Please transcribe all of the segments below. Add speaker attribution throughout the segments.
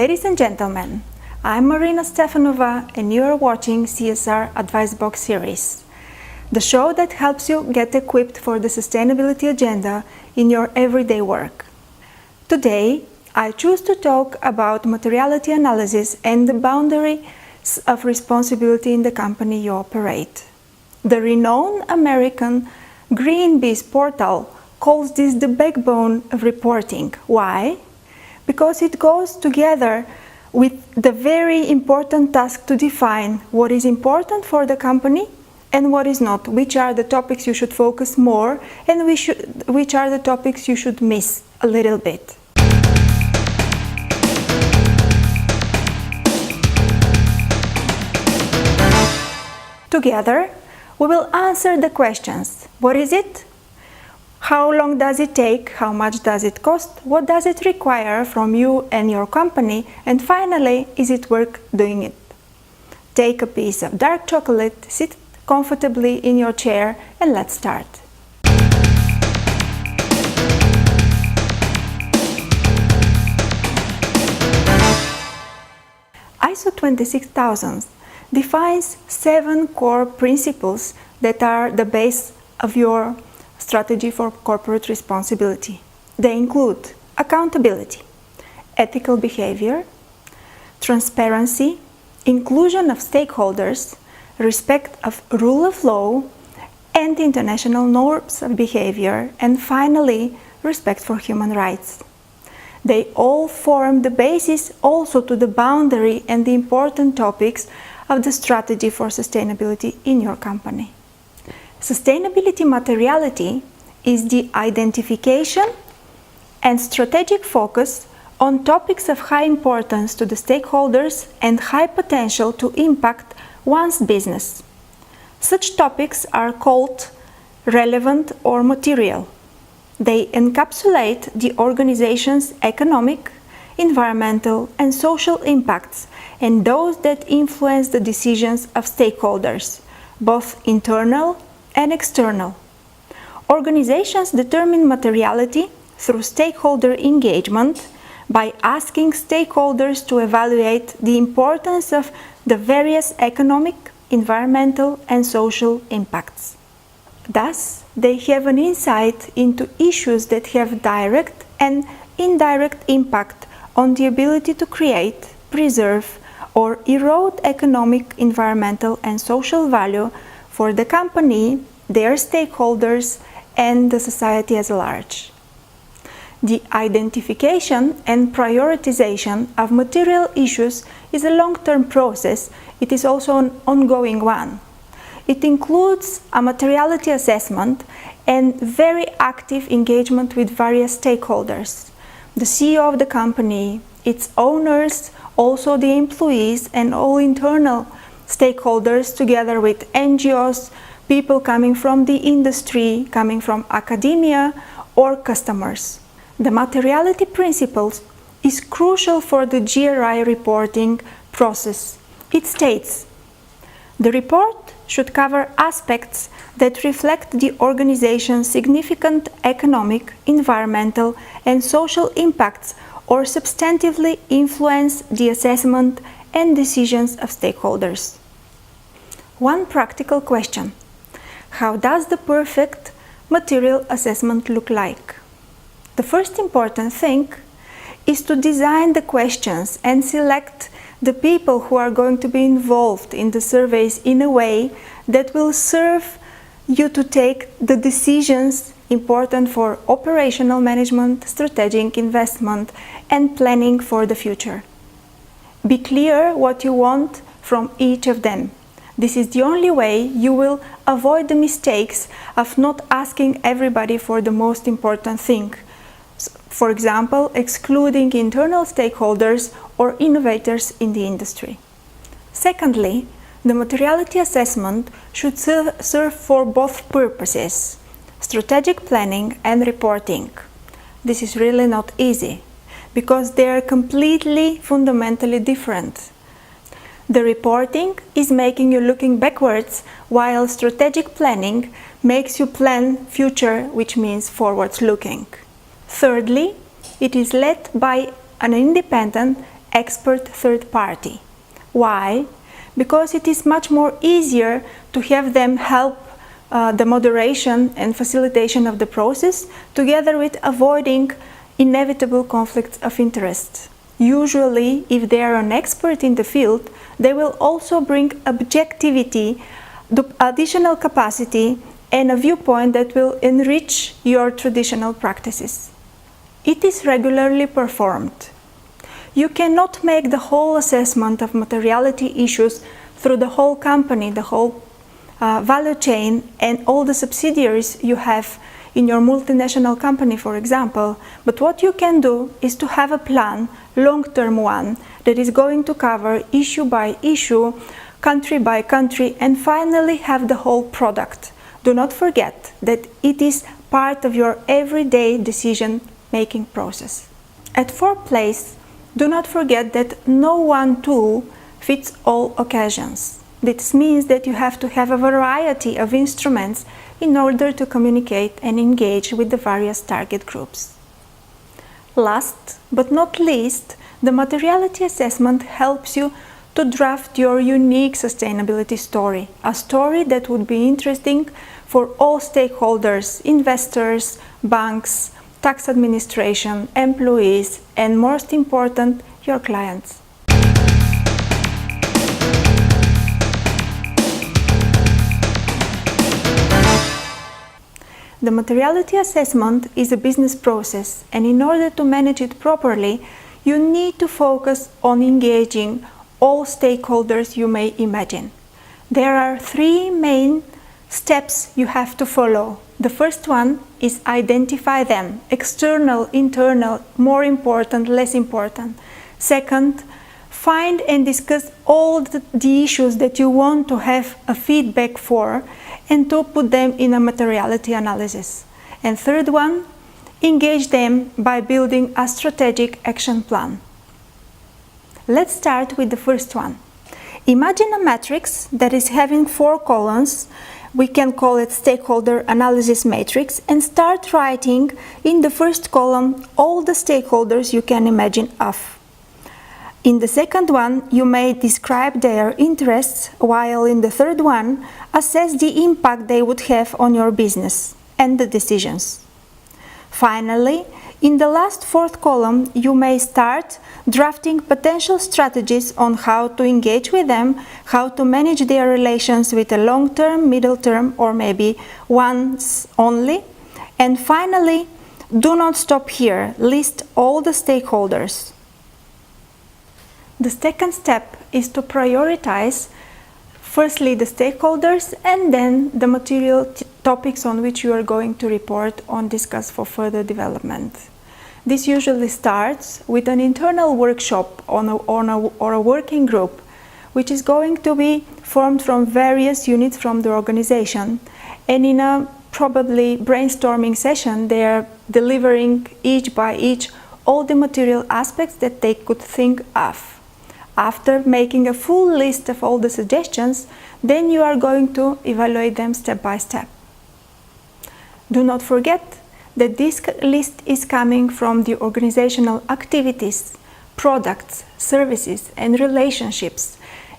Speaker 1: Ladies and gentlemen, I'm Marina Stefanova and you are watching CSR AdviceBox series, the show that helps you get equipped for the sustainability agenda in your everyday work. Today, I choose to talk about materiality analysis and the boundaries of responsibility in the company you operate. The renowned American Greenpeace portal calls this the backbone of reporting. Why? Because it goes together with the very important task to define what is important for the company and what is not, which are the topics you should focus more and which are the topics you should miss a little bit. Together, we will answer the questions: what is it? How long does it take? How much does it cost? What does it require from you and your company? And finally, is it worth doing it? Take a piece of dark chocolate, sit comfortably in your chair, and let's start. ISO 26000 defines 7 core principles that are the base of your strategy for corporate responsibility. They include accountability, ethical behavior, transparency, inclusion of stakeholders, respect of rule of law and international norms of behavior, and finally, respect for human rights. They all form the basis also to the boundary and the important topics of the strategy for sustainability in your company. Sustainability materiality is the identification and strategic focus on topics of high importance to the stakeholders and high potential to impact one's business. Such topics are called relevant or material. They encapsulate the organization's economic, environmental, and social impacts and those that influence the decisions of stakeholders, both internal and external. Organizations determine materiality through stakeholder engagement by asking stakeholders to evaluate the importance of the various economic, environmental, and social impacts. Thus, they have an insight into issues that have direct and indirect impact on the ability to create, preserve, or erode economic, environmental, and social value for the company, their stakeholders, and the society as a large. The identification and prioritization of material issues is a long-term process. It is also an ongoing one. It includes a materiality assessment and very active engagement with various stakeholders. The CEO of the company, its owners, also the employees, and all internal stakeholders together with NGOs, people coming from the industry, coming from academia, or customers. The materiality principles is crucial for the GRI reporting process. It states, the report should cover aspects that reflect the organization's significant economic, environmental, and social impacts or substantively influence the assessment and decisions of stakeholders. One practical question: how does the perfect material assessment look like? The first important thing is to design the questions and select the people who are going to be involved in the surveys in a way that will serve you to take the decisions important for operational management, strategic investment, and planning for the future. Be clear what you want from each of them. This is the only way you will avoid the mistakes of not asking everybody for the most important thing. For example, excluding internal stakeholders or innovators in the industry. Secondly, the materiality assessment should serve for both purposes: strategic planning and reporting. This is really not easy because they are completely fundamentally different. The reporting is making you looking backwards, while strategic planning makes you plan future, which means forwards looking. Thirdly, it is led by an independent expert third party. Why? Because it is much more easier to have them help the moderation and facilitation of the process, together with avoiding inevitable conflicts of interest. Usually, if they are an expert in the field, they will also bring objectivity, additional capacity, and a viewpoint that will enrich your traditional practices. It is regularly performed. You cannot make the whole assessment of materiality issues through the whole company, the whole value chain, and all the subsidiaries you have in your multinational company, for example. But what you can do is to have a plan, long-term one, that is going to cover issue by issue, country by country, and finally have the whole product. Do not forget that it is part of your everyday decision-making process. At fourth place, do not forget that no one tool fits all occasions. This means that you have to have a variety of instruments in order to communicate and engage with the various target groups. Last but not least, the materiality assessment helps you to draft your unique sustainability story, a story that would be interesting for all stakeholders, investors, banks, tax administration, employees, and most important, your clients. The materiality assessment is a business process, and in order to manage it properly, you need to focus on engaging all stakeholders you may imagine. There are three main steps you have to follow. The first one is identify them, external, internal, more important, less important. Second, find and discuss all the issues that you want to have a feedback for, and to put them in a materiality analysis. And third one, engage them by building a strategic action plan. Let's start with the first one. Imagine a matrix that is having 4 columns. We can call it stakeholder analysis matrix, and start writing in the first column all the stakeholders you can imagine of. In the second one, you may describe their interests, while in the third one, assess the impact they would have on your business and the decisions. Finally, in the last 4th column, you may start drafting potential strategies on how to engage with them, how to manage their relations with a long-term, middle-term, or maybe once only. And finally, do not stop here. List all the stakeholders. The second step is to prioritize firstly the stakeholders and then the material topics on which you are going to report or discuss for further development. This usually starts with an internal workshop or a working group, which is going to be formed from various units from the organization, and in a probably brainstorming session they are delivering each by each all the material aspects that they could think of. After making a full list of all the suggestions, then you are going to evaluate them step by step. Do not forget that this list is coming from the organizational activities, products, services, and relationships.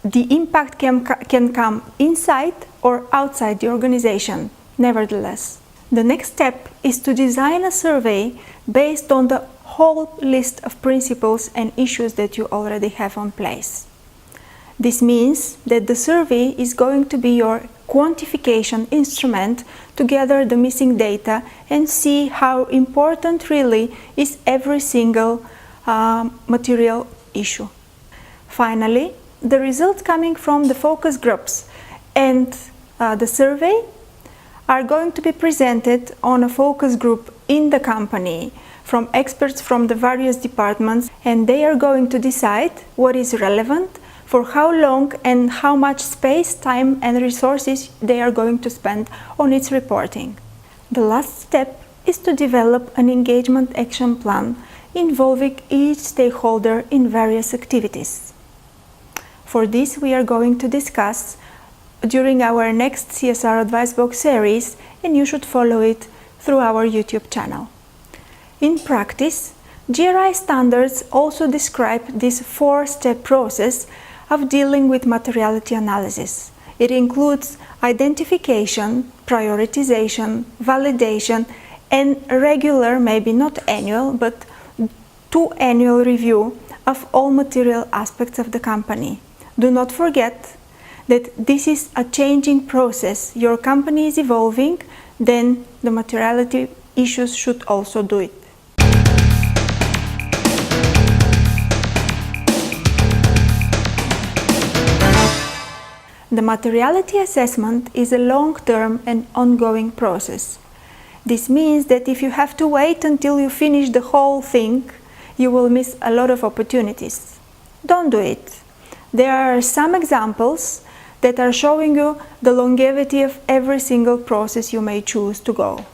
Speaker 1: The impact can come inside or outside the organization, nevertheless. The next step is to design a survey based on the whole list of principles and issues that you already have on place. This means that the survey is going to be your quantification instrument to gather the missing data and see how important really is every single material issue. Finally, the results coming from the focus groups and the survey are going to be presented on a focus group in the company from experts from the various departments, and they are going to decide what is relevant, for how long and how much space, time and resources they are going to spend on its reporting. The last step is to develop an engagement action plan involving each stakeholder in various activities. For this we are going to discuss during our next CSR AdviceBox series, and you should follow it through our YouTube channel. In practice, GRI standards also describe this four-step process of dealing with materiality analysis. It includes identification, prioritization, validation, and regular, maybe not annual, but 2-annual review of all material aspects of the company. Do not forget that this is a changing process. Your company is evolving, then the materiality issues should also do it. The materiality assessment is a long-term and ongoing process. This means that if you have to wait until you finish the whole thing, you will miss a lot of opportunities. Don't do it. There are some examples that are showing you the longevity of every single process you may choose to go.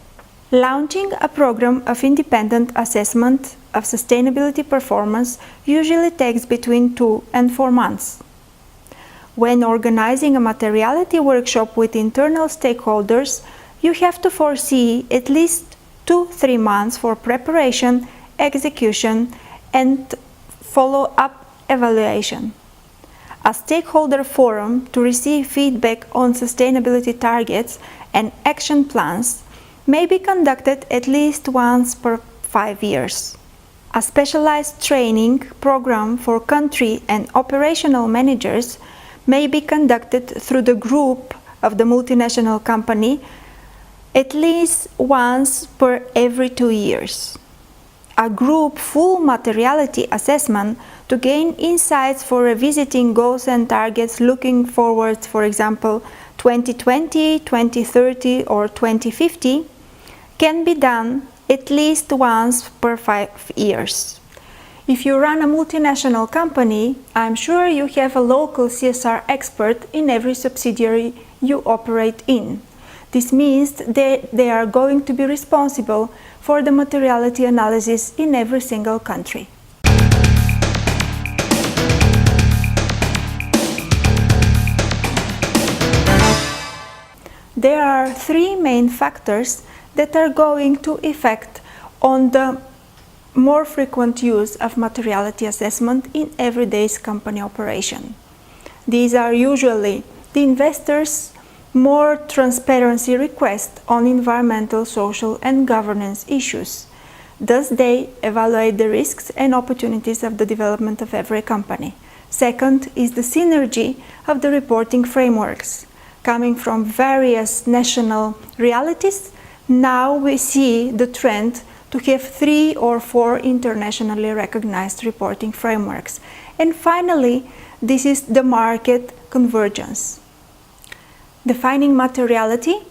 Speaker 1: Launching a program of independent assessment of sustainability performance usually takes between 2 and 4 months. When organizing a materiality workshop with internal stakeholders, you have to foresee at least 2-3 months for preparation, execution, and follow-up evaluation. A stakeholder forum to receive feedback on sustainability targets and action plans may be conducted at least once per 5 years. A specialized training program for country and operational managers may be conducted through the group of the multinational company at least once per every 2 years. A group full materiality assessment to gain insights for revisiting goals and targets looking forward, for example, 2020, 2030 or 2050, can be done at least once per 5 years. If you run a multinational company, I'm sure you have a local CSR expert in every subsidiary you operate in. This means that they are going to be responsible for the materiality analysis in every single country. There are 3 main factors that are going to affect on the more frequent use of materiality assessment in everyday company operation. These are usually the investors' more transparency request on environmental, social, and governance issues. Thus, they evaluate the risks and opportunities of the development of every company. Second is the synergy of the reporting frameworks. Coming from various national realities, now we see the trend to have 3 or 4 internationally recognized reporting frameworks. And finally, this is the market convergence. Defining materiality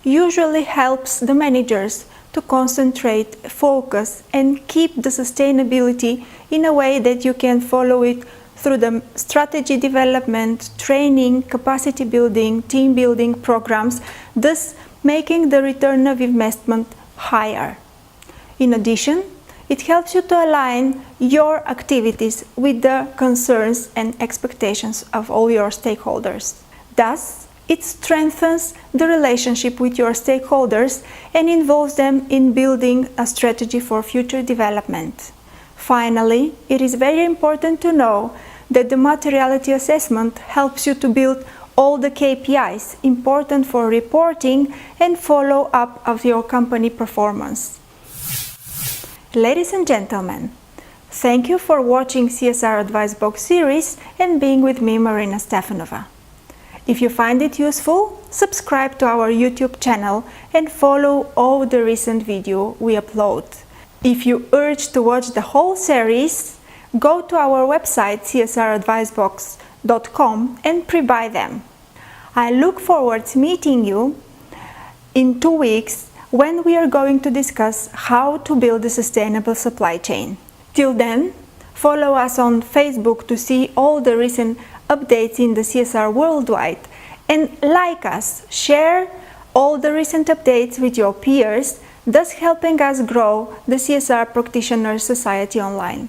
Speaker 1: usually helps the managers to concentrate, focus, and keep the sustainability in a way that you can follow it through the strategy development, training, capacity building, team building programs, thus making the return of investment higher. In addition, it helps you to align your activities with the concerns and expectations of all your stakeholders. Thus, it strengthens the relationship with your stakeholders and involves them in building a strategy for future development. Finally, it is very important to know that the materiality assessment helps you to build all the KPIs important for reporting and follow-up of your company performance. Ladies and gentlemen, thank you for watching CSR AdviceBox series and being with me, Marina Stefanova. If you find it useful, subscribe to our YouTube channel and follow all the recent videos we upload. If you urge to watch the whole series, go to our website csradvicebox.com and pre-buy them. I look forward to meeting you in 2 weeks when we are going to discuss how to build a sustainable supply chain. Till then, follow us on Facebook to see all the recent updates in the CSR worldwide, and like us, share all the recent updates with your peers, thus helping us grow the CSR Practitioners Society online.